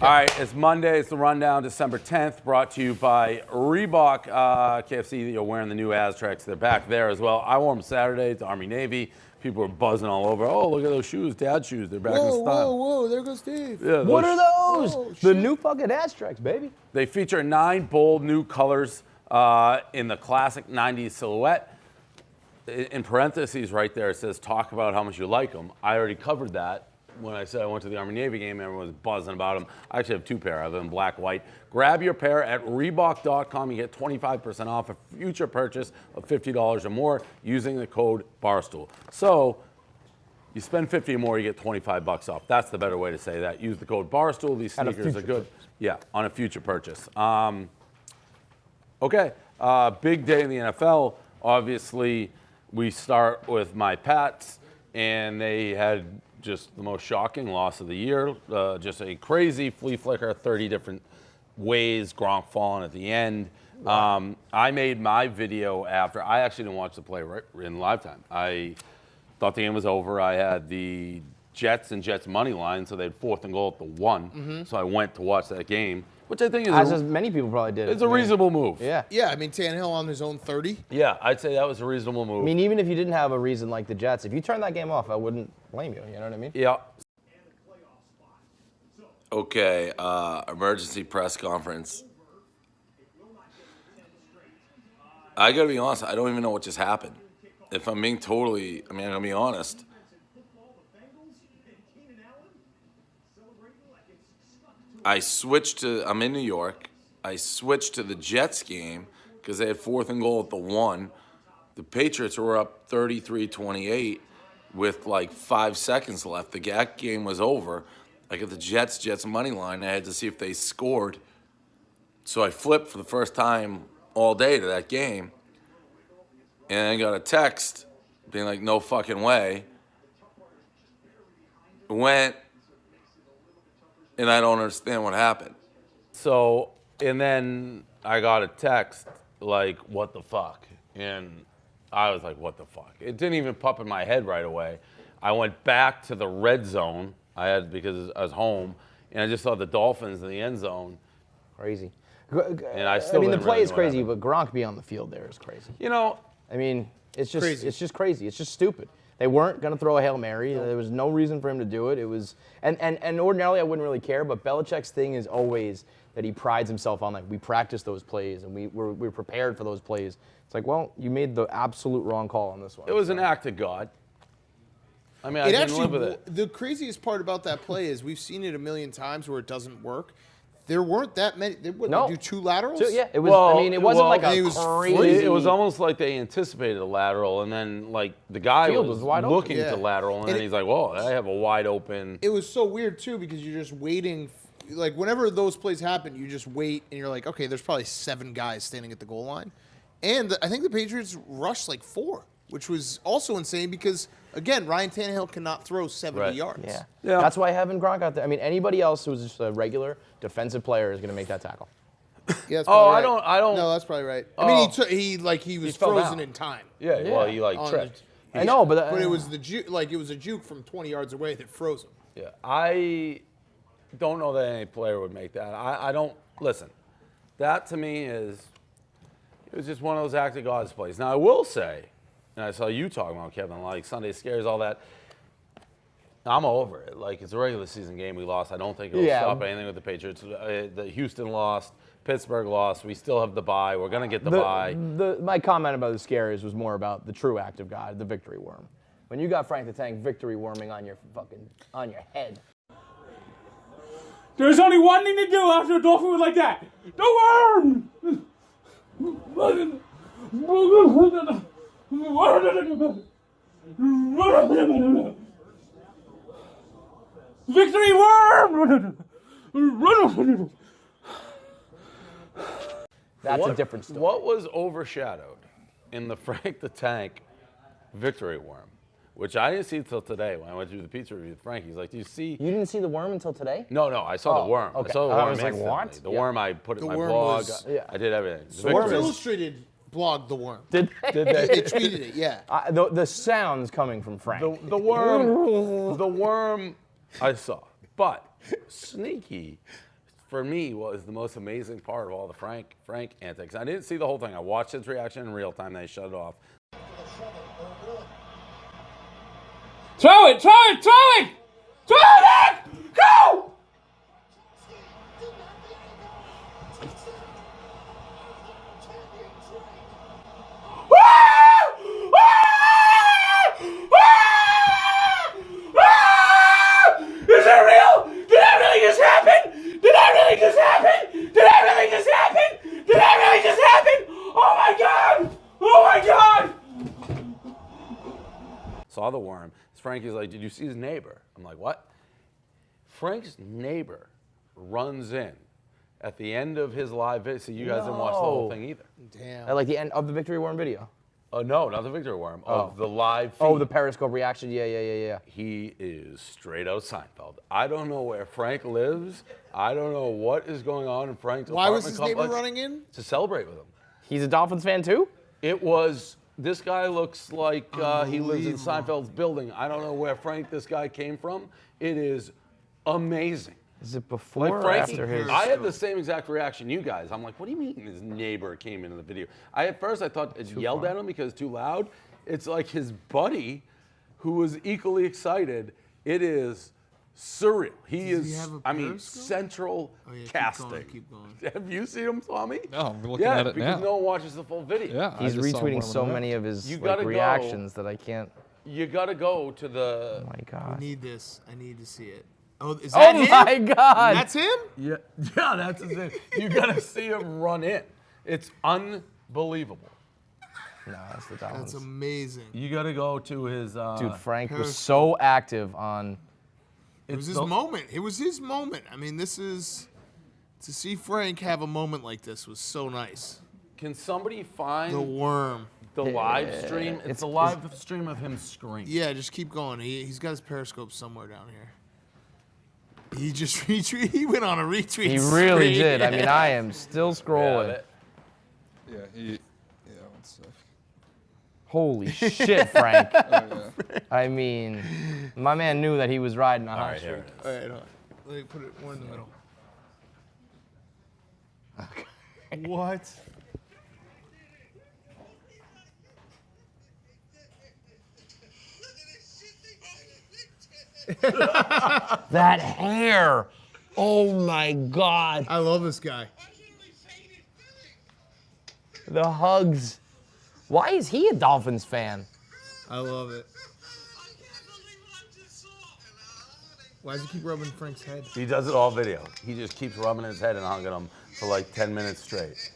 All right, it's Monday. It's the Rundown, December 10th, brought to you by Reebok. KFC, you're wearing the new Aztecs. They're back there as well. I wore them Saturday. It's Army-Navy. People were buzzing all over. Oh, look at those shoes, dad shoes. They're back in style. Whoa, there goes Steve. Yeah, What are those? Oh, The shit. new fucking Aztecs, baby. They feature 9 bold new colors in the classic 90s silhouette. In parentheses right there, it says, talk about how much you like them. I already covered that when I said I went to the Army-Navy game. Everyone was buzzing about them. I actually have 2 pair. I have them black, white. Grab your pair at Reebok.com. You get 25% off a future purchase of $50 or more using the code Barstool. So you spend $50 or more, you get $25 off. That's the better way to say that. Use the code Barstool. These sneakers are good. Yeah, on a future purchase. Okay, big day in the NFL. Obviously, we start with my Pats, and they had just the most shocking loss of the year. Just a crazy flea flicker, 30 different ways, Gronk falling at the end. I made my video after. I actually didn't watch the play right in live time. I thought the game was over. I had the Jets and Jets money line, so they had 4th and goal at the 1. So I went to watch that game, which I think is As many people probably did. it's a reasonable move. Yeah. Yeah, I mean, Tannehill on his own 30. Yeah, I'd say that was a reasonable move. I mean, even if you didn't have a reason like the Jets, if you turned that game off, I wouldn't blame you. You know what I mean? Yeah. Okay, emergency press conference. I gotta be honest, I don't even know what just happened. If I'm being I'm gonna be honest. I'm in New York. I switched to the Jets game because they had 4th and goal at the 1. The Patriots were up 33-28 with like 5 seconds left. The game was over. I got the Jets money line. I had to see if they scored. So I flipped for the first time all day to that game. And I got a text being like, no fucking way. Went, and I don't understand what happened. So, and then I got a text like, what the fuck? And I was like, what the fuck? It didn't even pop in my head right away. I went back to the red zone because I was home, and I just saw the Dolphins in the end zone. Crazy. And I mean, the didn't play really is know what crazy, happened. but Gronk being on the field there is crazy. You know, I mean, it's just Crazy. It's just crazy. It's just stupid. They weren't going to throw a Hail Mary. There was no reason for him to do it. It was, and ordinarily I wouldn't really care, but Belichick's thing is always that he prides himself on, like, we practiced those plays and we're prepared for those plays. It's like, well, you made the absolute wrong call on this one. it was an act of God. I mean, I didn't live with it. The craziest part about that play is we've seen it a million times where it doesn't work. There weren't that many. They wouldn't do 2 laterals. So, yeah, it was. I mean, it wasn't like a it was crazy. It was almost like they anticipated a lateral, and then like the guy Field was was wide open. looking Yeah. to lateral, and then he's like, "Whoa, I have a wide open." It was so weird too because you're just waiting. Like whenever those plays happen, you just wait and you're like, okay, there's probably 7 guys standing at the goal line, and I think the Patriots rushed like 4, which was also insane because again, Ryan Tannehill cannot throw 70 yards. Yeah. Yeah. That's why having Gronk out there. I mean, anybody else who's just a regular defensive player is going to make that tackle. Yeah, that's Oh, probably I don't. No, that's probably right. I mean, he was fell frozen down. in time. Yeah, well, he like on tripped. I know, but But it was the juke, it was a juke from 20 yards away that froze him. Yeah, I don't know that any player would make that. I don't listen. That to me it was just one of those act of God's plays. Now I will say, and I saw you talking about Kevin, like Sunday scares, all that. I'm over it. Like it's a regular season game we lost. I don't think it'll stop anything with the Patriots. The Houston lost, Pittsburgh lost. We still have the bye. We're gonna get the bye. My comment about the scares was more about the true act of God, the victory worm. When you got Frank the Tank victory worming on your head. There's only one thing to do after a dolphin was like that. The worm! Victory worm! That's a different story. What was overshadowed in the Frank the Tank victory worm, which I didn't see until today when I went to do the pizza review with Frank. He's like, "Do you see?" You didn't see the worm until today? No, I saw the worm. okay. I saw the I worm was like, instantly. what? The Yeah. worm I put in The my worm blog. was- I did everything. The Sports victory- Illustrated blogged the worm. Did Did They they? tweeted it, yeah. the sounds coming from Frank. The worm I saw, but sneaky. for me, what was the most amazing part of all the Frank antics. I didn't see the whole thing. I watched his reaction in real time. Then he shut it off. Throw it! Throw it! Throw it! Throw it! Go! Is that real? Did that really just happen? Did that really just happen? Did that really just happen? Did that really just happen? Oh my God! Oh my God! Saw the worm. Frankie's like, did you see his neighbor? I'm like, what? Frank's neighbor runs in at the end of his live video. So you guys didn't watch the whole thing either. Damn. At like the end of the Victory Worm video. No, not the Victor Worm. Of the live feed. Oh, the Periscope reaction. Yeah. He is straight out Seinfeld. I don't know where Frank lives. I don't know what is going on in Frank's Why was apartment his neighbor complex running in? to celebrate with him. He's a Dolphins fan too? It was, this guy looks like he lives in Seinfeld's building. I don't know where this guy came from. It is amazing. Is it before Like or Frankie, after his? I had the same exact reaction you guys. I'm like, what do you mean his neighbor came into the video? At first I thought it yelled at him because it's too loud. It's like his buddy who was equally excited. It is surreal. He Does he is, have a I mean, Periscope? central yeah, casting. keep going. Have you seen him, Tommy? No, I'm looking at it because now. no one watches the full video. Yeah, He's I just saw retweeting one so of them. many of his You like, gotta go. reactions that I can't. You got to go to the. Oh my I God. need this. I need to see it. Oh, is that Oh him? my God. That's him? Yeah, that's his name. You got to see him run in. It's unbelievable. No, that's the Dolphins. That's amazing. You got to go to his. Dude, Frank was Periscope. so active on. It was his moment. It was his moment. I mean, this is to see Frank have a moment like this was so nice. Can somebody find The worm. the live stream? It's a live stream of him screaming. Yeah, just keep going. He's got his Periscope somewhere down here. He just retweet. He went on a retweet. He really spree. did. I mean, I am still Yeah, scrolling. Yeah, one sec. Holy shit, Frank. I mean, my man knew that he was riding a All hot right, here streak. it is. All right, hold on. Let me put it more in the middle. What? That hair. Oh my God. I love this guy. The hugs. Why is he a Dolphins fan? I love it. Why does he keep rubbing Frank's head? He does it all video. He just keeps rubbing his head and hugging him for like 10 minutes straight.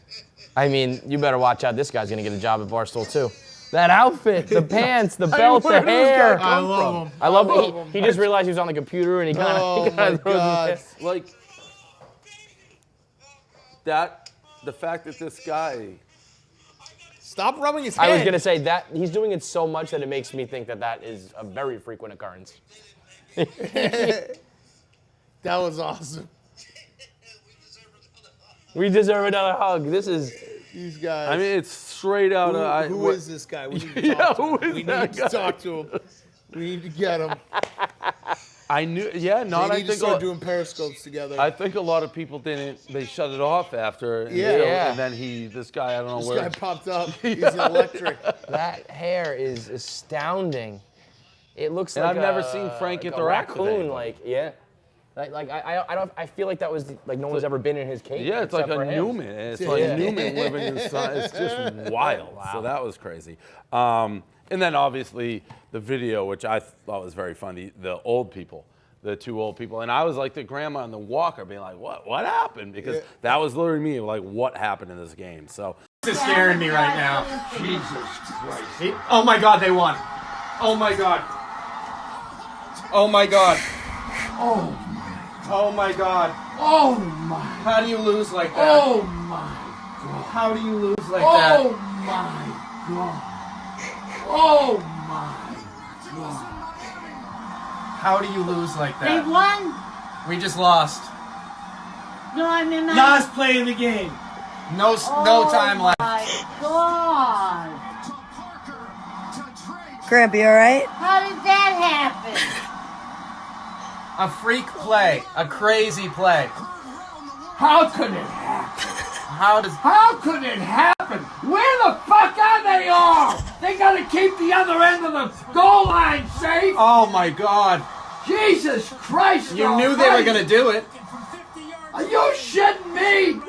I mean, you better watch out. This guy's going to get a job at Barstool, too. That outfit, the pants, the belt, the where does this guy hair. come I love him. I love it. He just realized he was on the computer and he kind Oh of my throws God. his hair. Like, the fact that this guy. Stop rubbing his head. I was going to say that he's doing it so much that it makes me think that that is a very frequent occurrence. That was awesome. We deserve another hug. This is. These guys. I mean, it's straight out of. Who is this guy? We need to Yeah, talk to who him. is We that need to guy? talk to him. We need to get him. I knew. Yeah, They not. I need to think. start doing periscopes together. I think a lot of people didn't. They shut it off after. And Yeah. so- Yeah. And then this guy, I don't know this where. guy popped up. He's electric. That hair is astounding. It looks And like I've never seen Frank like interact a with raccoon. anybody. Like yeah, I don't. I feel like that was like no one's ever been in his cage. Yeah, it's like except a for him. Newman. It's Yeah. like Newman living inside. It's just wild. So that was crazy. And then obviously the video, which I thought was very funny, the old people, the two old people. And I was like the grandma and the walker being like, what happened? Because that was literally me, like, what happened in this game? So This is scaring me right now. Jesus Christ. Oh my God, they won. Oh my God. Oh my God. Oh my God. Oh my! How do you lose like that? Oh my! How do you lose like Oh that? my God! Oh my God! How do you lose like They that? won. We just lost. No, I mean Last play of the game. No time left. Oh my God! Grampy, all right? How did that happen? A freak play. A crazy play. How could it happen? How could it happen? Where the fuck are they all? They gotta keep the other end of the goal line safe. Oh my God! Jesus Christ! You knew they were gonna do it. Are you shitting me?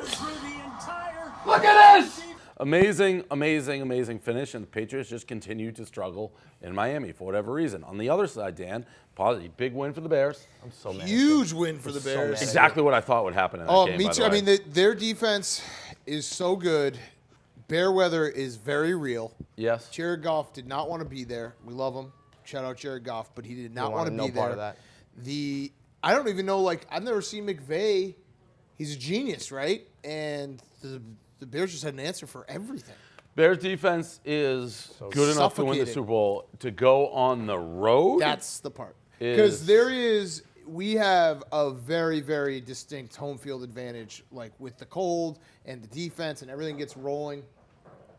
Look at this! Amazing, amazing, amazing finish, and the Patriots just continue to struggle in Miami for whatever reason. On the other side, Dan, positive, big win for the Bears. I'm so mad. Huge win for the Bears. Exactly what I thought would happen in that game. Me by too. the I way. mean, their defense is so good. Bear weather is very real. Yes. Jared Goff did not want to be there. We love him. Shout out Jared Goff, but he did not want to be no there. part of that. I don't even know. Like, I've never seen McVay. He's a genius, right? And the Bears just had an answer for everything. Bears defense is good enough to win the suffocating. Super Bowl. To go on the road, That's the part. Is- Because we have a very, very distinct home field advantage, like with the cold and the defense and everything gets rolling.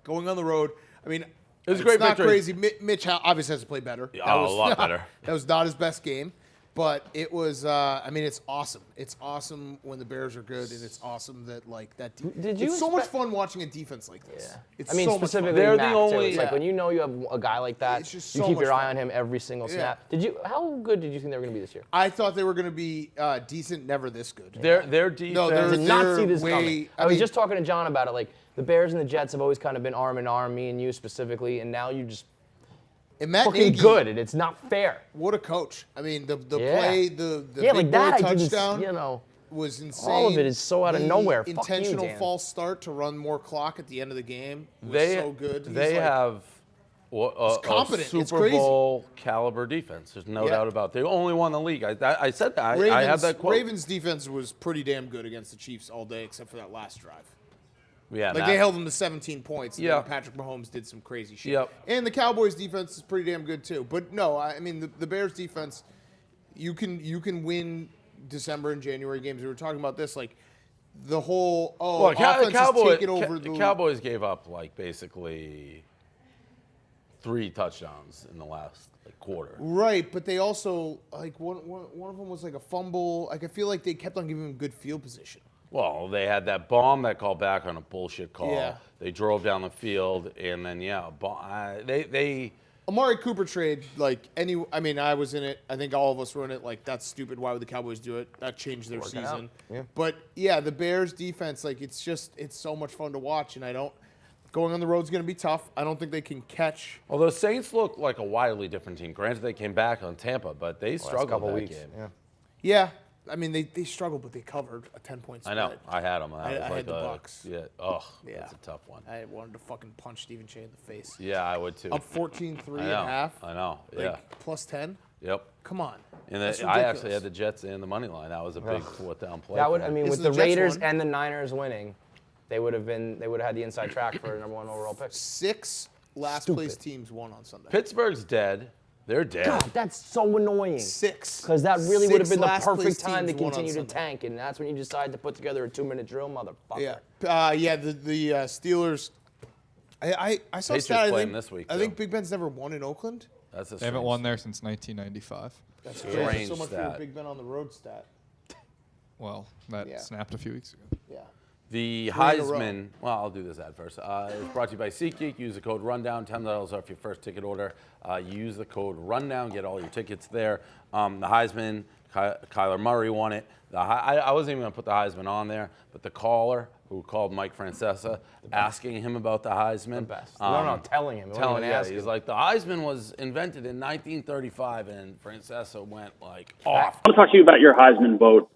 Going on the road, I mean, was a great not victory. crazy. Mitch obviously has to play better. Yeah, a lot better. That was not his best game, but it was. I mean, it's awesome. It's awesome when the Bears are good, and it's awesome that like that. Did you It's so much expect- fun watching a defense like this. Yeah. It's I mean, so much specifically fun. They're the Mac, too. only- It's like yeah. when you know you have a guy like that, It's just you so keep much your eye fun. on him every single Yeah. snap. How good did you think they were going to be this year? I thought they were going to be decent, never this good. their defense. No, they're- Did not see this way- coming. I I was mean- just talking to John about it. Like the Bears and the Jets have always kind of been arm in arm, me and you specifically, and now you just And Matt fucking Nagy, good, and it's not fair. What a coach! I mean, the Yeah. play, the Yeah, big like that, boy I didn't, touchdown you know. was insane. All of it is so out of The nowhere. Fuck you, Intentional Dan. false start to run more clock at the end of the game was They so good. He's They like- have a competent. It's Super crazy. Bowl caliber defense. There's no Yeah. doubt about it. They only won the league. I said that. Ravens, I have that quote. Ravens defense was pretty damn good against the Chiefs all day, except for that last drive. Yeah, Like Matt. they held them to 17 points. And Yeah. then Patrick Mahomes did some crazy shit. Yep. And the Cowboys defense is pretty damn good too. But no, I mean the Bears defense, you can win December and January games. We were talking about this, like the whole offense is taking over the Cowboys gave up like basically 3 touchdowns in the last quarter. Right, but they also like one of them was like a fumble. Like I feel like they kept on giving him good field position. Well, they had that bomb that called back on a bullshit call. Yeah. They drove down the field, and then they Amari Cooper trade, I was in it. I think all of us were in it. Like, that's stupid. Why would the Cowboys do it? That changed their Working season. out. Yeah. But, yeah, the Bears defense, like, it's so much fun to watch. And going on the road is going to be tough. I don't think they can catch. Although Saints look like a wildly different team. Granted, they came back on Tampa, but they struggled couple that weeks. game. Yeah. Yeah. I mean, they struggled, but they covered a 10-point I spread. know. I had them. I had the Bucks. Yeah. Ugh. Yeah. That's a tough one. I wanted to fucking punch Stephen Shea in the face. Yeah, I would too. Up 14-3 I at know. half. I know. Like, Yeah. plus 10. Yep. Come on. And That's I actually ridiculous. had the Jets and the money line. That was a big fourth down play. That would, for I me. mean, This with is the the Jets Raiders one. and the Niners winning, they would have had the inside track for a number 1 overall pick. 6 last Stupid. place teams won on Sunday. Pittsburgh's dead. They're dead. God, that's so annoying. 6. Because that really would have been the last place perfect time to teams won on continue to Sunday. tank, and that's when you decide to put together a 2-minute drill, motherfucker. Yeah. The Steelers. I saw a Patriots stat. I playing think, this week, I think though. Big Ben's never won in Oakland. That's a They haven't strange- won there since 1995. That's Strange crazy. So much for your stat. Big Ben on the road stat. Well, that Yeah. snapped a few weeks ago. Yeah. The 3 in a row. Heisman, well, I'll do this ad first. It's brought to you by SeatGeek. Use the code RUNDOWN, $10 off your first ticket order. Use the code RUNDOWN, get all your tickets there. The Heisman, Kyler Murray won it. I wasn't even going to put the Heisman on there, but the caller who called Mike Francesa, asking him about the Heisman. Best. No, telling him. It wasn't even asking. He's like, the Heisman was invented in 1935, and Francesa went like off. I want to talk to you about your Heisman vote.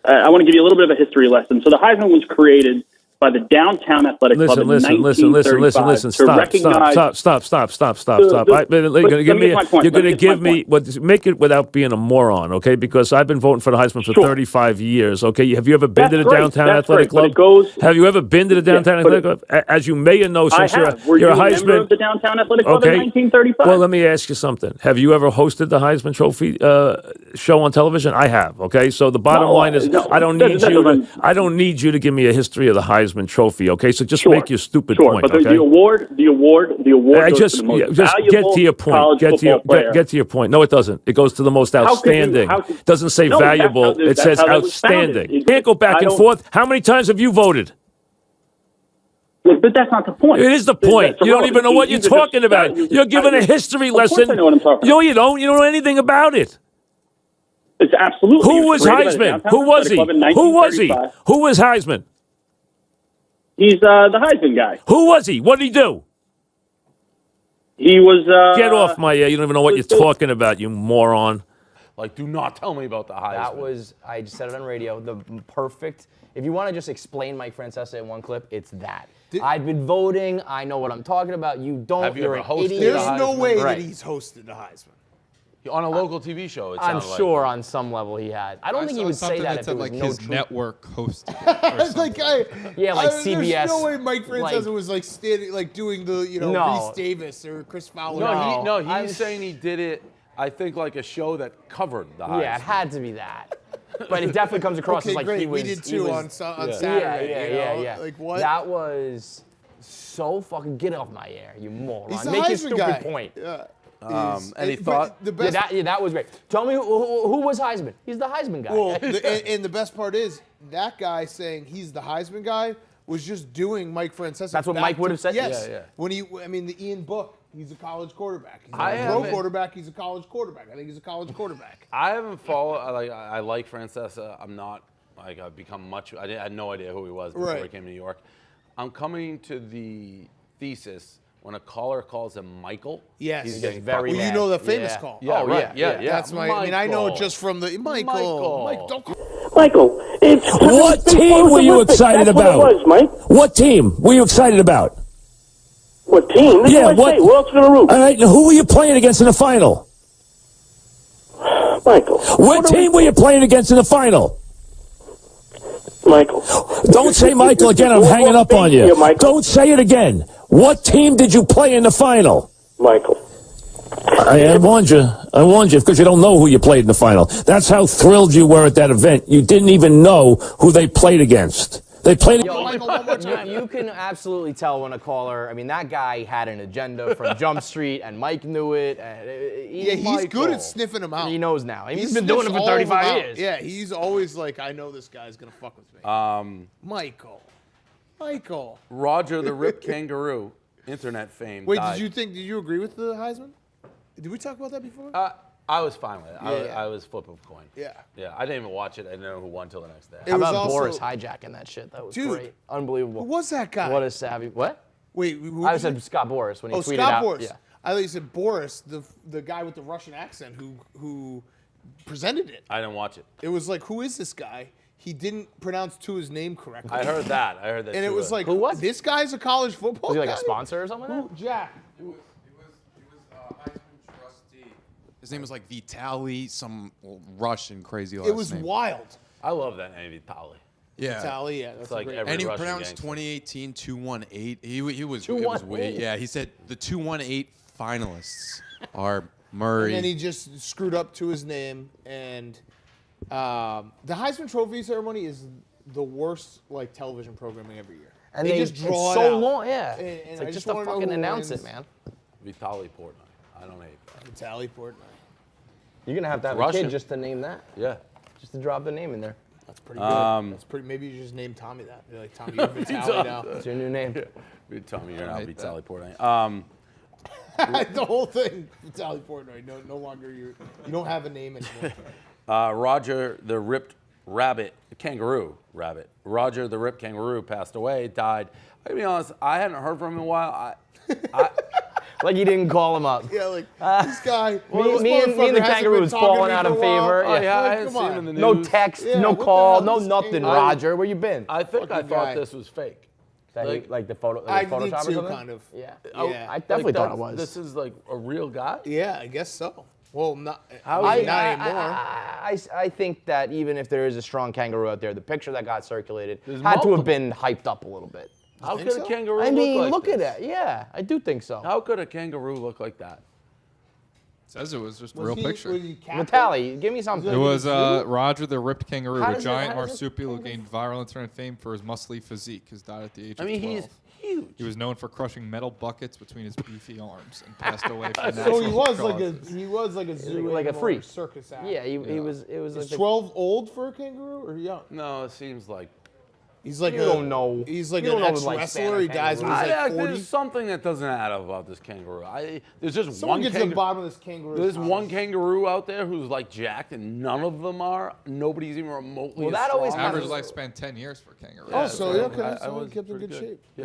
I want to give you a little bit of a history lesson. So the Heisman was created by the Downtown Athletic Club in 1935 to recognize. Stop. You're going to give me make it without being a moron, okay? Because I've been voting for the Heisman for 35 years, okay? Have you ever been to the Downtown Athletic Club? Have you ever been to the Downtown Athletic Club? As you may know, since you're a Were you a Heisman member of the Downtown Athletic Club in 1935? Well, let me ask you something. Have you ever hosted the Heisman Trophy show on television? I have. Okay, so the bottom line is, I don't need you to give me a history of the Heisman Trophy. Okay, so just make your stupid point. But okay? the award goes to the most valuable get to your point. college football player. Get to your point. No, it doesn't. It goes to the most outstanding. It doesn't say valuable. It says outstanding. You can't go back and forth. How many times have you voted? But that's not the point. It is the point. You don't even know what you're talking about. You're giving a history lesson. Of course I know what I'm talking about. No, you don't. You don't know anything about it. It's absolutely. Who was Heisman? Who was he? Who was he? Who was Heisman? He's the Heisman guy. Who was he? What did he do? He was. Get off my ear. You don't even know what you're talking about, you moron. Like, do not tell me about the Heisman. That was, I just said it on radio, the perfect. If you want to just explain Mike Francesa in one clip, it's that. I've been voting. I know what I'm talking about. You don't. Have you You're ever an hosted idiot. There's no way Right. that he's hosted the Heisman. On a local TV show, it I'm sounded sure like. on some level he had. I don't think he would say that if it was like no his truth. network hosted it or It's like CBS. There's no way Mike Francesa like- was like standing, like doing the No. Reese Davis or Chris Fowler. No, he's saying he did it. I think like a show that covered the Heisman. Yeah, it had to be that. But it definitely comes across Okay, as like great. he was. We did he too was- on Saturday. Yeah. Like what? That was so fucking get off my air, you moron. He's the Make your Heisman stupid guy. point. Yeah. Any But thought? The best, That was great. Tell me who was Heisman? He's the Heisman guy. well, and the best part is that guy saying he's the Heisman guy was just doing Mike Francesa. That's what back Mike would have said? Yes. Yeah. When the Ian Book, he's a college quarterback. He's I not a pro haven't- quarterback. He's a college quarterback. I think he's a college quarterback. I haven't followed. I like Francesa. I'm not like I've become much. I had no idea who he was before Right. he came to New York. I'm coming to the thesis when a caller calls him Michael. Yes. he's He getting gets very fucked. Well, you mad. know the famous Yeah. call. Yeah, Oh, right. yeah. That's my. I mean, I know it just from the Michael. Mike, don't call. Michael, it's What team were you excited about? What it was, Mike. What team were you excited about? What team? That's Yeah, what I say. Who else is going to root? All right, now who were you playing against in the final? Michael. What team were you playing against in the final? Michael. Don't say Michael again. I'm hanging up on you. Don't say it again. What team did you play in the final? Michael. I warned you. I warned you because you don't know who you played in the final. That's how thrilled you were at that event. You didn't even know who they played against. They played. Michael, one more time. You can absolutely tell when a caller. I mean, that guy had an agenda from Jump Street, and Mike knew it. And He's good at sniffing them out. He knows now. He He's been doing it sniffs for all of them 35 out. years. Yeah, he's always like, I know this guy's gonna fuck with me. Michael. Roger the Ripped Kangaroo, internet fame. Wait, died. did you agree with the Heisman? Did we talk about that before? I was fine with it. Yeah. I was flip of a coin. Yeah. Yeah, I didn't even watch it. I didn't know who won till the next day. It How was about also- Boris hijacking that shit? That was Dude, great. Unbelievable. Who was that guy? What a savvy. What? Wait, who I did said you- Scott Boris when he tweeted Scott out. Boris. Yeah. I thought you said Boris, the guy with the Russian accent who presented it. I didn't watch it. It was like, who is this guy? He didn't pronounce Tua's name correctly. I heard that. And it was like, Who was it? this guy's a college football Was he like guy? a sponsor or something? Like that? Jack. He was Heisman trustee. His name was like Vitaly, some Russian crazy last It was name. wild. I love that name, Vitaly. Yeah. Tally, yeah, that's like a great every And he Russian pronounced gangster. 2018 218. He was it was 218. weird. Yeah, he said the 218 finalists are Murray. And then he just screwed up to his name. And the Heisman Trophy ceremony is the worst like television programming every year. And they just draw it's it so out. long, yeah. And It's I like just just to wanna know fucking who announce wins. it, man. Vitaly Portnoy. I don't hate that. Tally Portnoy. You're gonna have to have a Russian. kid just to name that, Yeah. just to drop the name in there. That's pretty good. That's pretty. Maybe you just name Tommy that. You're like, Tommy, you're Vitaly now. It's your new name. Tommy, you're not hate Vitaly that. Portnoy. The whole thing, Vitaly Portnoy. No longer you don't have a name anymore. Roger the Ripped Kangaroo. Roger the Ripped Kangaroo passed away, died. I gotta be honest, I hadn't heard from him in a while. Like you didn't call him up. Yeah, like this guy. Me this and the motherfucker hasn't kangaroo been is talking to falling me out for of a while. favor. Oh, yeah, I Like, hadn't come seen him on. in the news. No text, Yeah, no what the call, hell? no This nothing. kangaroo- Roger, where you been? I think I Fucking thought guy. this was fake. That like- like the photo, I like Photoshop did or too, something? kind of. Yeah. Yeah. I definitely thought it was. This is like a real guy? Yeah, I guess so. Well, not. How I is mean, he- not anymore. I think that even if there is a strong kangaroo out there, the picture that got circulated There's had to multiple. have been hyped up a little bit. How think could so? a kangaroo I mean, look like look this? at it. Yeah, I do think so. How could a kangaroo look like that? Says it was just a Was real he- picture. was he captain? Vitaly, give me something. It was Roger the Ripped Kangaroo, How a does it- giant how does it- marsupial who gained viral internet fame for his muscly physique. Has died at the age of 12. he's huge. He was known for crushing metal buckets between his beefy arms and passed away from So natural he was causes. like a zoo Like a animal or freak. circus animal. Yeah, it was Is like 12 old for a kangaroo or young? No, it seems like. He's like You don't know. He's like You an don't know ex the lifespan wrestler. of He dies when kangaroos. he's like 40. There's something that doesn't add up about this kangaroo. There's just Someone one gets to the kangaroo. bottom of this kangaroo. There's one kangaroo out there who's like jacked, and none of them are. Nobody's even remotely. Well, as that always strong Average as- lifespan 10 years for kangaroos. Oh, so so okay. I So he was kept in pretty good good. shape. Yeah.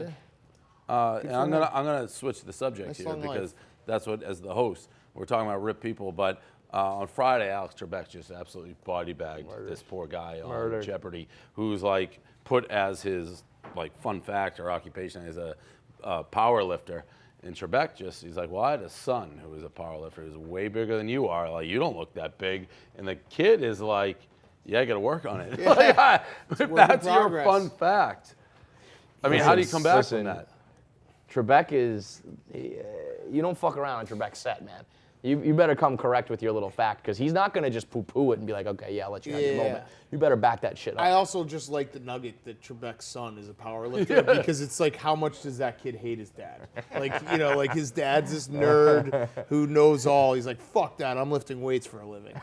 Yeah. And I'm gonna switch the subject Nice here long life. because that's what, as the host, we're talking about ripped people. But on Friday, Alex Trebek just absolutely body bagged this poor guy on Jeopardy, who's like put as his like fun fact or occupation as a power lifter. And Trebek he's like, well, I had a son who was a power lifter who's way bigger than you are. Like, you don't look that big. And the kid is like, yeah, I got to work on it. Yeah. That's your progress. fun fact. I mean, how do you come back from that? Trebek is, you don't fuck around on Trebek's set, man. You better come correct with your little fact, because he's not going to just poo-poo it and be like, okay, yeah, I'll let you have your moment. You better back that shit up. I also just like the nugget that Trebek's son is a power lifter because it's like, how much does that kid hate his dad? Like, like his dad's this nerd who knows all. He's like, fuck that, I'm lifting weights for a living.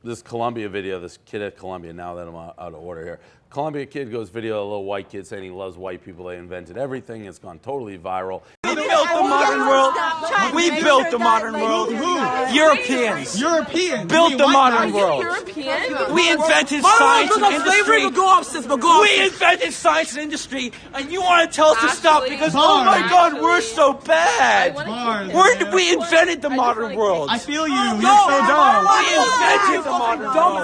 This Columbia video, this kid at Columbia, now that I'm out of order here. Columbia kid goes video of a little white kid saying he loves white people. They invented everything. It's gone totally viral. We built the modern world. We built the modern world. Europeans. Built the modern world. We invented science and industry. We invented science and industry, and you want to tell us to stop because, oh my God, we're so bad. We invented the modern world. I feel you. You're so dumb. We invented the modern world.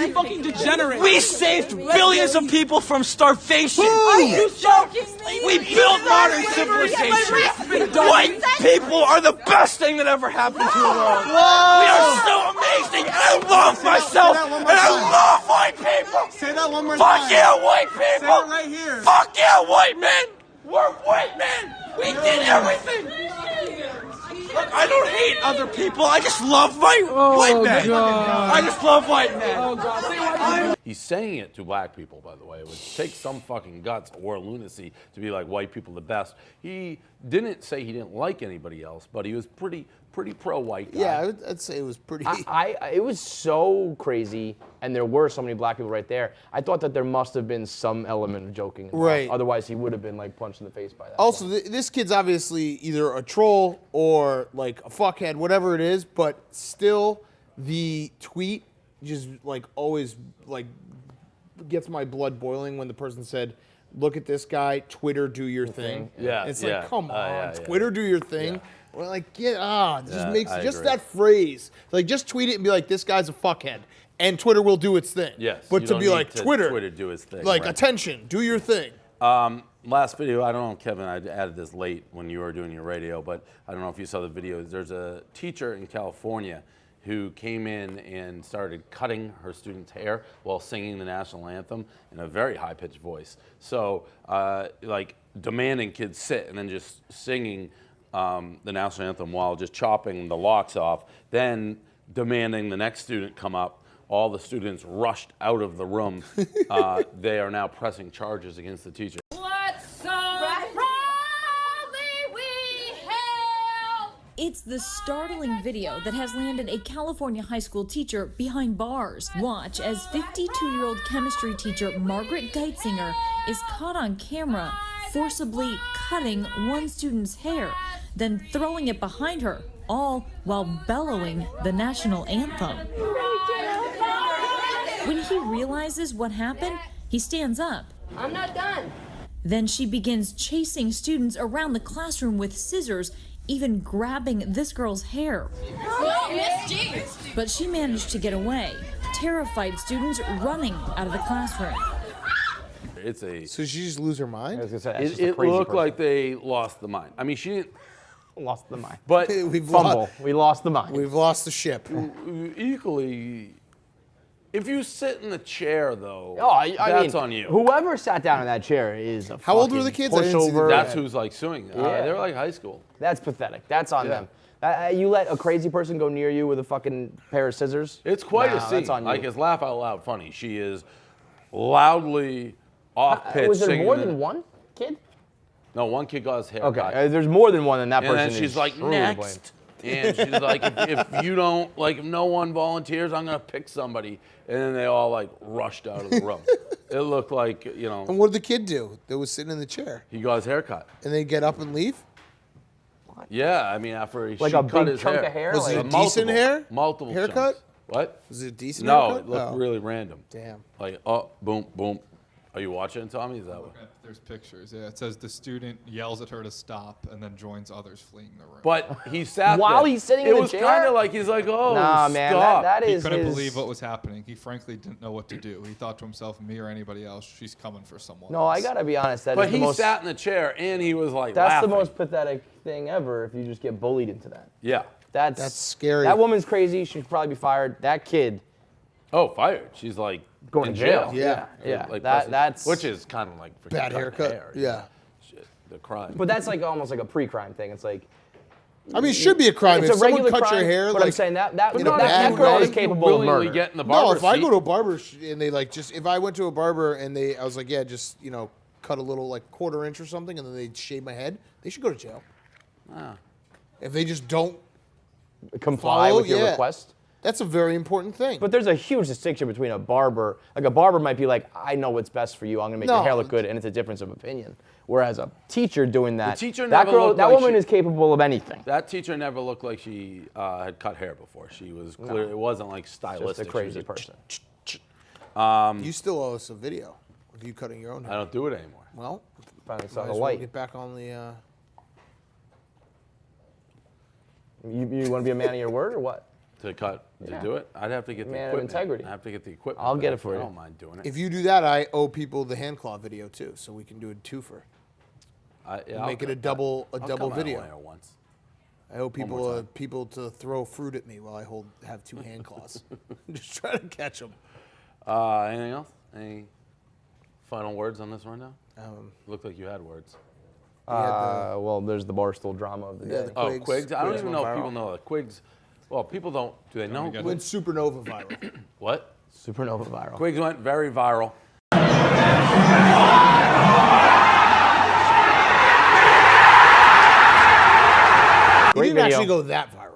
You fucking degenerate. We saved billions of people from starvation. Are you joking me? We built modern civilization. White people are the best thing that ever happened to the world. We are so amazing, and I love myself, and I love white people. Say that one more Fuck time. yeah, white people. Say it right here. Fuck yeah, white men. We're white men. We did everything. Look, I don't hate other people. I just love white men. God. I just love white men. He's saying it to black people, by the way. It would take some fucking guts or lunacy to be like, white people the best. He didn't say he didn't like anybody else, but he was pretty pro-white guy. Yeah, I'd say it was pretty. It was so crazy, and there were so many black people right there. I thought that there must have been some element of joking involved. Right. Otherwise, he would have been like punched in the face by that. Also, this kid's obviously either a troll or like a fuckhead, whatever it is, but still the tweet just like always like gets my blood boiling when the person said, look at this guy, Twitter, do your thing. Yeah, It's yeah. like, come on, Yeah. Twitter, do your thing. Yeah. Well, like, it just makes I just agree. that phrase. Like, just tweet it and be like, this guy's a fuckhead. And Twitter will do its thing. Yes, But you to don't be need like, to Twitter do his thing, like, right. attention, do your thing. Last video, I don't know, Kevin, I added this late when you were doing your radio, but I don't know if you saw the video. There's a teacher in California who came in and started cutting her students' hair while singing the national anthem in a very high-pitched voice. So, like, demanding kids sit and then just singing the national anthem while just chopping the locks off, then demanding the next student come up. All the students rushed out of the room. They are now pressing charges against the teacher. What so proudly we hail. It's the startling video that has landed a California high school teacher behind bars. Watch as 52-year-old chemistry teacher Margaret Geitzinger is caught on camera forcibly cutting one student's hair, then throwing it behind her, all while bellowing the national anthem. When he realizes what happened, he stands up. I'm not done. Then she begins chasing students around the classroom with scissors, even grabbing this girl's hair. Miss G. But she managed to get away, terrified students running out of the classroom. It's a. So she just lose her mind? It looked like they lost the mind. I mean, she didn't. Lost the mind. But We've Fumble. We lost the mind. We've lost the ship. equally, If you sit in the chair, though, that's on you. Whoever sat down in that chair is a How old were the kids? I didn't see the pushover. That's who's like suing. Yeah. They're like high school. That's pathetic. That's on them. You let a crazy person go near you with a fucking pair of scissors? It's quite a scene. That's on you. Like, it's laugh out loud funny. She is loudly off pitch. Was there singing more than one kid? No, one kid got his hair Okay, cut. there's more than one, and that And person then she's is like, truly to blame. next. And she's like, if you don't, like, if no one volunteers, I'm going to pick somebody. And then they all, like, rushed out of the room. It looked like, you know. And what did the kid do that was sitting in the chair? He got his hair cut. And they get up and leave? Yeah, I mean, after he Like she a cut big his chunk hair. of hair? Was it a Like, decent hair? Multiple haircut? chunks. What? Was it a decent No, haircut? it looked really random. Damn. Like, oh, boom, boom. Are you watching, Tommy? Is that what? There's pictures. Yeah, it says the student yells at her to stop and then joins others fleeing the room. But he sat While there. he's sitting in the chair? It was kind of like he's like, oh, Nah, man, stop. that He is couldn't his... believe what was happening. He frankly didn't know what to do. He thought to himself, me or anybody else, she's coming for someone No, else. I gotta be honest. That But is the he most, sat in the chair and he was like That's laughing. the most pathetic thing ever. If you just get bullied into that. Yeah. That's scary. That woman's crazy. She should probably be fired. That kid Oh, fired. She's like going in to jail. Yeah. Yeah. Like That's which is kind of like freaking Bad cutting haircut. hair, Yeah. Shit, the crime. But that's like almost like a pre-crime thing. It's like I mean, it should be a crime. it's If a someone regular cut crime. your hair, but like, I'm saying that in a bad that girl way, is capable of willingly murder. get in the no, barber if I seat. go to a barber and they like just, if I went to a barber and I was like, yeah, just, you know, cut a little like quarter inch or something and then they'd shave my head, they should go to jail. If they just don't Comply follow, with your yeah. request. That's a very important thing. But there's a huge distinction between a barber. Like a barber might be like, I know what's best for you. I'm gonna make your hair look good, and it's a difference of opinion. Whereas a teacher doing that, teacher that never girl, looked that like woman she- is capable of anything. That teacher never looked like she had cut hair before. She was clear. It wasn't like stylistic. Just a crazy She was person. You still owe us a video of you cutting your own hair. I don't do it anymore. Well, Finally saw might the as well light. get back on the. You want to be a man of your word or what? To do it, I'd have to get the Man of equipment. integrity. I have to get the equipment. I'll but get it for I you. don't mind doing it. If you do that, I owe people the hand claw video too, so we can do a twofer. I'll Make it a cut- double I'll cut double my video. own hair once. I owe people more time. people to throw fruit at me while I have two hand claws. Just try to catch them. Anything else? Any final words on this rundown? Looked like you had words. Well, there's the Barstool drama of the Yeah, day. the Oh, Quigs. Quigs. I don't Quigs even went know if viral. people know that Quigs. Well, people don't. Do they know? get Went supernova viral. What? Supernova viral. Quigs went very viral. He Great didn't video. actually go that viral.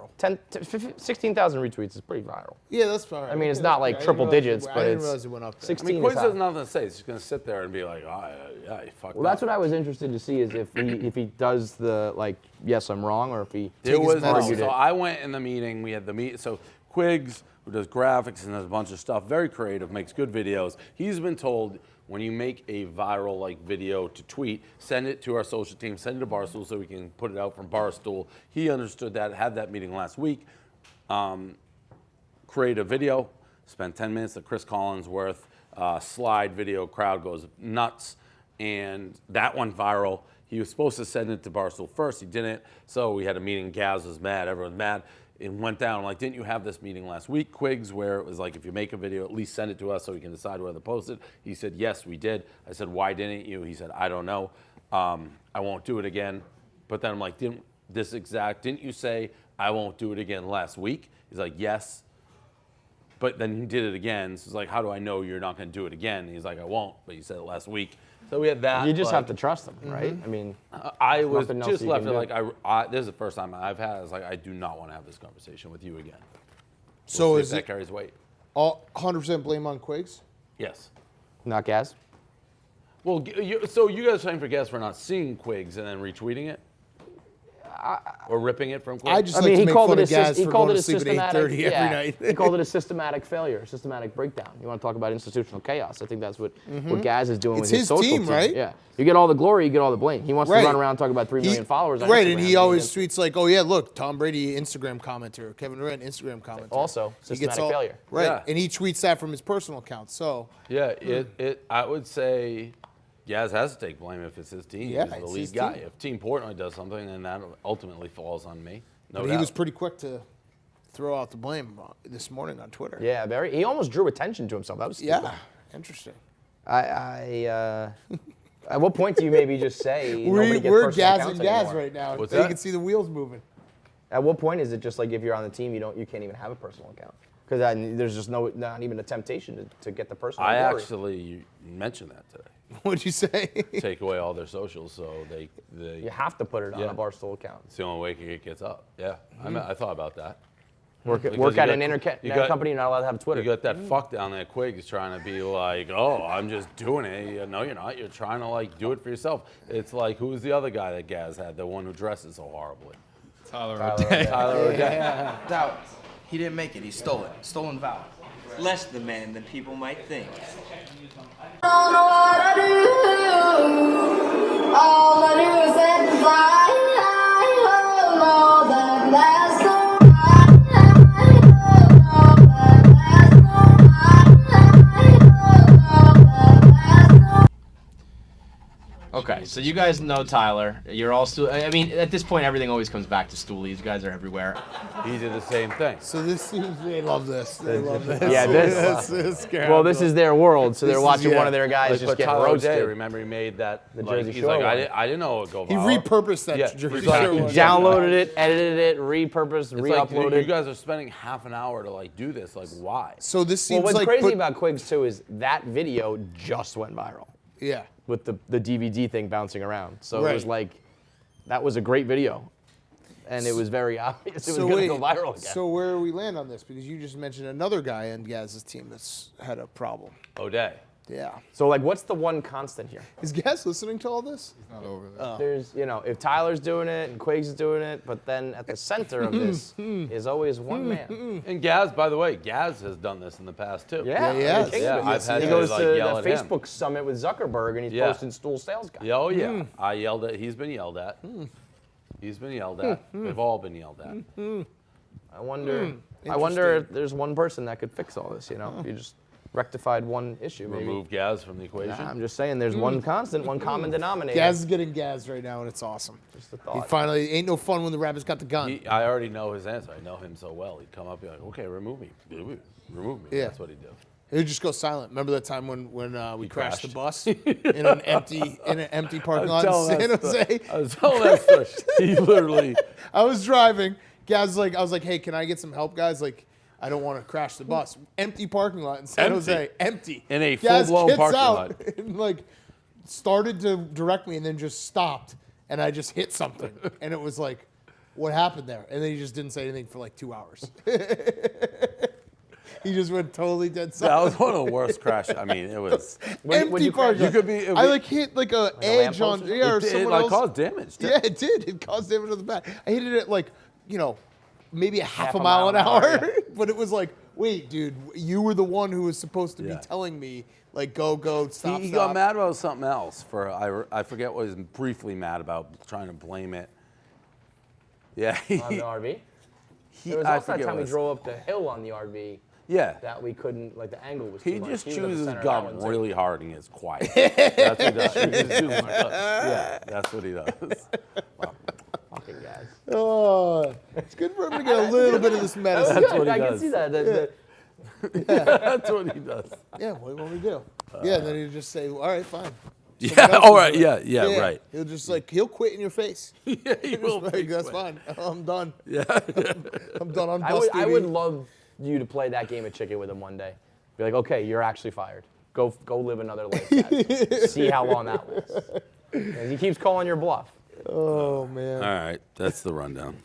16,000 retweets is pretty viral. Yeah, that's fine. I mean, it's not like triple digits, but I didn't it's realize it went up there. 16 I mean, is Quigs high. has nothing to say. He's just gonna sit there and be like, oh, yeah, you fucked Well, that's up. what I was interested to see is if he does the like, yes, I'm wrong, or if he It was argued so it. I went in the meeting. We had the meet. So Quigs, who does graphics and does a bunch of stuff, very creative, makes good videos. He's been told when you make a viral like video to tweet, send it to our social team, send it to Barstool so we can put it out from Barstool. He understood that. Had that meeting last week. Create a video. Spent 10 minutes. The Chris Collinsworth slide video. Crowd goes nuts, and that went viral. He was supposed to send it to Barstool first. He didn't. So we had a meeting. Gaz was mad. Everyone's mad. It went down. I'm like, didn't you have this meeting last week, Quigs, where it was like, if you make a video, at least send it to us so we can decide whether to post it? He said, yes, we did. I said, why didn't you? He said, I don't know. I won't do it again. But then I'm like, didn't you say I won't do it again last week? He's like, yes. But then he did it again. So it's like, how do I know you're not going to do it again? He's like, I won't. But you said it last week. So we had that. You just like, have to trust him, right? I mean, I was nothing else just you left can it do. like this is the first time I've had. It's like I do not want to have this conversation with you again. So We'll see is if it that carries weight? all 100% blame on Quigs? Yes. not gas. Well, so you guys are saying for guests for not seeing Quigs and then retweeting it, or ripping it from Quigs? I just I like mean, to he make called fun it of a Gaz he for called going it to a sleep at systematic 8:30 every night. He called it a systematic failure, a systematic breakdown. You want to talk about institutional chaos? I think that's what Gaz is doing It's with his social team, right? Yeah, you get all the glory, you get all the blame. He wants Right. to run around and talk about 3 million followers. On Right, Instagram, and he always gets- tweets like, "Oh yeah, look, Tom Brady Instagram commenter, Kevin Durant Instagram commenter." Also, He gets systematic failure. Right, Yeah. and he tweets that from his personal account. So Yeah, I would say Gaz has to take blame if it's his team. Yeah, He's the it's lead his guy. team. If Team Portnoy does something, then that ultimately falls on me. No but doubt. he was pretty quick to throw out the blame this morning on Twitter. Yeah, he almost drew attention to himself. That was stupid. Yeah, interesting. At what point do you maybe just say nobody gets we're personal gas accounts and gas anymore? right now. What's You that? can see the wheels moving. At what point is it just like if you're on the team, you can't even have a personal account? Because there's just not even a temptation to get the personal. I glory. actually mentioned that today. What'd you say? Take away all their socials, so they You have to put it on Yeah. a Barstool account. it's the only way it gets up. Yeah, I thought about that. Work Because at you an got- internet you got- company, you're not allowed to have Twitter. You got that fuck down there, Quiggs, trying to be like, oh, I'm just doing it. No, you're not. You're trying to like do it for yourself. It's like, who's the other guy that Gaz had? The one who dresses so horribly. Tyler O'Day. Tyler O'Day. Doubt. He didn't make it. He stole it. Stolen valor. Less the man than people might think. Don't know what I do. All I do is sit and fly. I know that that's no right. I know that that's no right. I know that that's no. Okay, so you guys know Tyler. You're all still. I mean, at this point, everything always comes back to Stoolies. You guys are everywhere. He did the same thing. So this seems they love this. They love this. Yeah, this. Well, This is their world, so they're watching one of their guys Like, just but get Tyler roasted. O'Day, remember he made that. The like, Jersey he's Shore like, one. I didn't know it would go He viral. repurposed that Yeah, Jersey he's like, Shore he one. Downloaded it, edited it, repurposed, It's like, re-uploaded. you guys are spending half an hour to like do this. Like, why? So this Well, seems what's like crazy about Quiggs too is that video just went viral yeah. with the DVD thing bouncing around. So it was Right. like, that was a great video, and it was very obvious it was So going wait, to go viral again. so where we land on this? Because you just mentioned another guy on Gaz's team that's had a problem. O'Day. Yeah. So like, what's the one constant here? Is Gaz listening to all this? Not over there. There's, if Tyler's doing it and Quiggs is doing it, but then at the center of this is always one man. And Gaz, by the way, Gaz has done this in the past too. Yeah, he has. Yeah, I've had He to goes like to yell the at him. Facebook summit with Zuckerberg, and he's Yeah. posting Stool Sales Guy. Yeah, oh yeah. I yelled at. He's been yelled at. He's been yelled at. They've all been yelled at. I wonder if there's one person that could fix all this. If you just rectified one issue, maybe. Remove Gaz from the equation. Nah, I'm just saying, there's one constant, one common denominator. Gaz is getting Gaz right now, and it's awesome. Just a He thought. finally ain't no fun when the rabbit's got the gun. I already know his answer. I know him so well. He'd come up and be like, okay, remove me. Remove me. Yeah. That's what he'd do. He'd just go silent. Remember that time when we crashed the crashed. bus in an empty parking lot in San Jose? I was telling that story. He literally. I was driving. Gaz I was like, hey, can I get some help, guys? Like, I don't want to crash the bus. Empty parking lot in San Empty. Jose. Empty. In a Gaz full-blown gets parking out lot. And like started to direct me and then just stopped. And I just hit something. And it was like, what happened there? And then he just didn't say anything for like 2 hours. He just went totally dead That silent. was one of the worst crashes. I mean, it was. Empty parking lot. You could be. I like hit like a edge on lamppost? or It someone like else. caused damage. Yeah, it did. It caused damage on the back. I hit it at like, maybe a half a mile mile an an hour, hour. But it was like, wait, dude, you were the one who was supposed to be Yeah. telling me, like, go, stop, He stop. got mad about something else. I forget what he was briefly mad about, trying to blame it. Yeah. On the RV? There was I also that forget time what we it was. drove up the hill on the RV Yeah. that we couldn't, like the angle was He too much. just was at the chews his center of that gum one, so- really hard and gets quiet. That's what he does. He just chews his gum. Yeah, that's what he does. Fucking guys. Oh, it's good for him to get a little bit of this medicine. That's what he I can does. see that. That's what he does. Yeah, what do you want me to do? Yeah, then he'll just say, all right, fine. Yeah, else all will right, do it. yeah, right. He'll just he'll quit in your face. Yeah, he will. Like, that's fine. I'm done. Yeah. I'm done on I bus would duty. love you to play that game of chicken with him one day. Be like, okay, you're actually fired. Go live another life. Guys. See how long that lasts. And he keeps calling your bluff. Oh man. All right, that's the rundown.